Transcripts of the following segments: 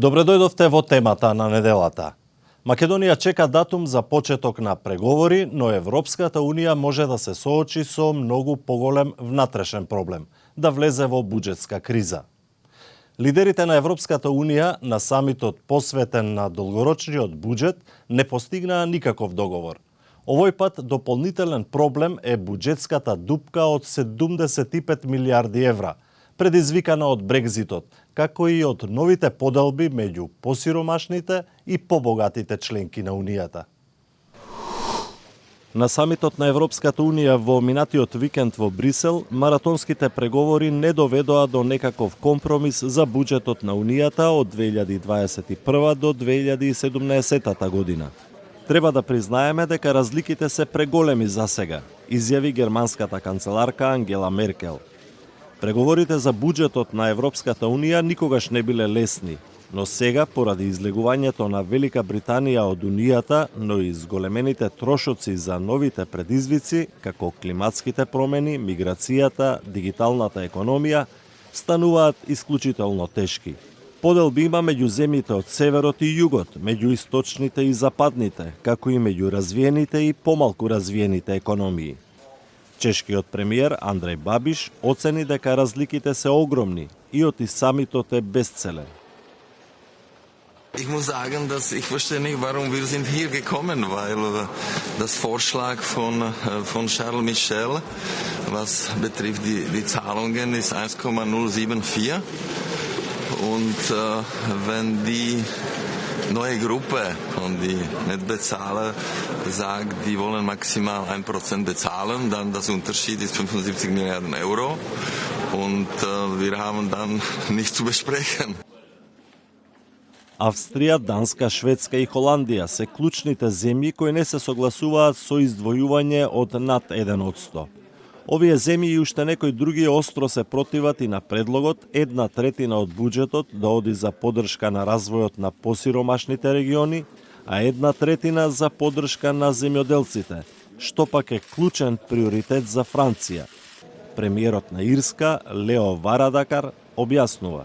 Добре дојдовте во темата на неделата. Македонија чека датум за почеток на преговори, но Европската Унија може да се соочи со многу поголем внатрешен проблем – да влезе во буџетска криза. Лидерите на Европската Унија на самитот посветен на долгорочниот буџет не постигнаа никаков договор. Овој пат дополнителен проблем е буџетската дупка од 75 милиарди евра, предизвикана од Брекзитот, како и од новите поделби меѓу посиромашните и побогатите членки на Унијата. На самитот на Европската Унија во минатиот викенд во Брисел, маратонските преговори не доведоа до некаков компромис за буџетот на Унијата од 2021 до 2017 година. Треба да признаеме дека разликите се преголеми за сега, изјави германската канцеларка Ангела Меркел. Преговорите за буџетот на Европската Унија никогаш не биле лесни, но сега, поради излегувањето на Велика Британија од Унијата, но и зголемените трошоци за новите предизвици, како климатските промени, миграцијата, дигиталната економија, стануваат исклучително тешки. Поделби има меѓу земјите од северот и југот, меѓу источните и западните, како и меѓу развиените и помалку развиените економии. Чешкиот премиер Андреј Бабиш оцени дека разликите се огромни и оти самитот е бесцелен. Ich muss sagen, dass ich verstehe nicht, warum wir sind hier gekommen, weil das Vorschlag von Charles Michel, was betrifft die Zahlungen, ist 1,074. Und wenn die neue Gruppe von die Nettbezahler sagt, die wollen maximal 1% bezahlen, dann das Unterschied ist 75 Milliarden Euro und wir haben dann nichts zu besprechen. Австрија, Данска, Шведска и Холандија се клучните земји кои не се согласуваат со издвојување од над 1%. Овие земји и уште некои други остро се противат и на предлогот 1/3 од буџетот да оди за поддршка на развојот на посиромашните региони, а 1/3 за поддршка на земјоделците, што пак е клучен приоритет за Франција. Премиерот на Ирска, Лео Варадакар, објаснува.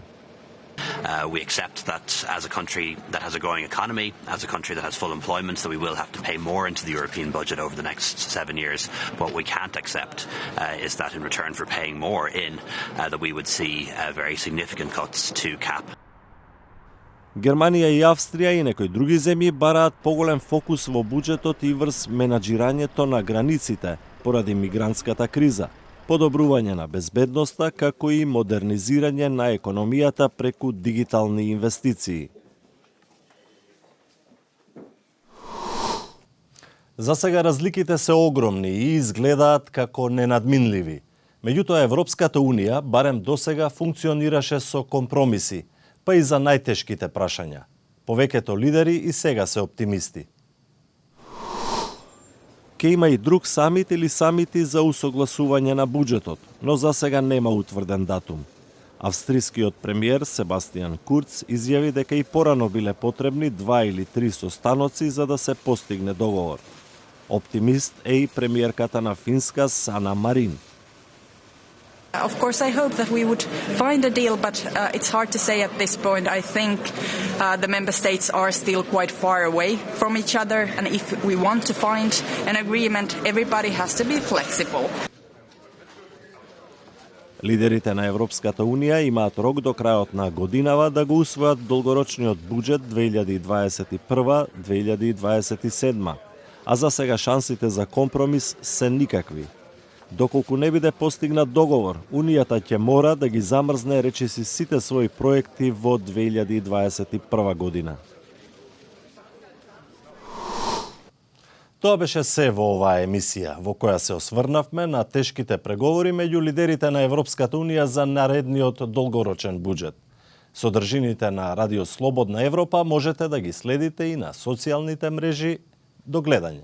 We accept that as a country that has a growing economy, as a country that has full employment, that we will have to pay more into the European budget over the next 7 years. What we can't accept is that in return for paying more in, that we would see very significant cuts to CAP. Германија и Австрија и некои други земји бараат поголем фокус во буџетот и врз менаџирањето на границите поради мигрантската криза, подобрување на безбедноста, како и модернизирање на економијата преку дигитални инвестиции. За сега разликите се огромни и изгледаат како ненадминливи. Меѓутоа Европската Унија барем досега функционираше со компромиси, па и за најтешките прашања. Повеќето лидери и сега се оптимисти. Ке има и друг самит или самити за усогласување на буџетот, но за сега нема утврден датум. Австрискиот премиер Себастијан Курц изјави дека и порано биле потребни 2 или 3 состаноци за да се постигне договор. Оптимист е и премиерката на Финска Сана Марин. Of course, I hope that we would find a deal, but it's hard to say at this point. I think the member states are still quite far away from each other, and if we want to find an agreement, everybody has to be flexible. Лидерите на Европската Унија имаат рок до крајот на годинава да го усвојат долгорочниот буџет 2021-2027, а за сега шансите за компромис се никакви. Доколку не биде постигнат договор, Унијата ќе мора да ги замрзне речиси сите своји проекти во 2021 година. Тоа беше се во оваа емисија, во која се осврнавме на тешките преговори меѓу лидерите на Европската Унија за наредниот долгорочен буџет. Содржините на Радио Слободна Европа можете да ги следите и на социјалните мрежи. До гледање.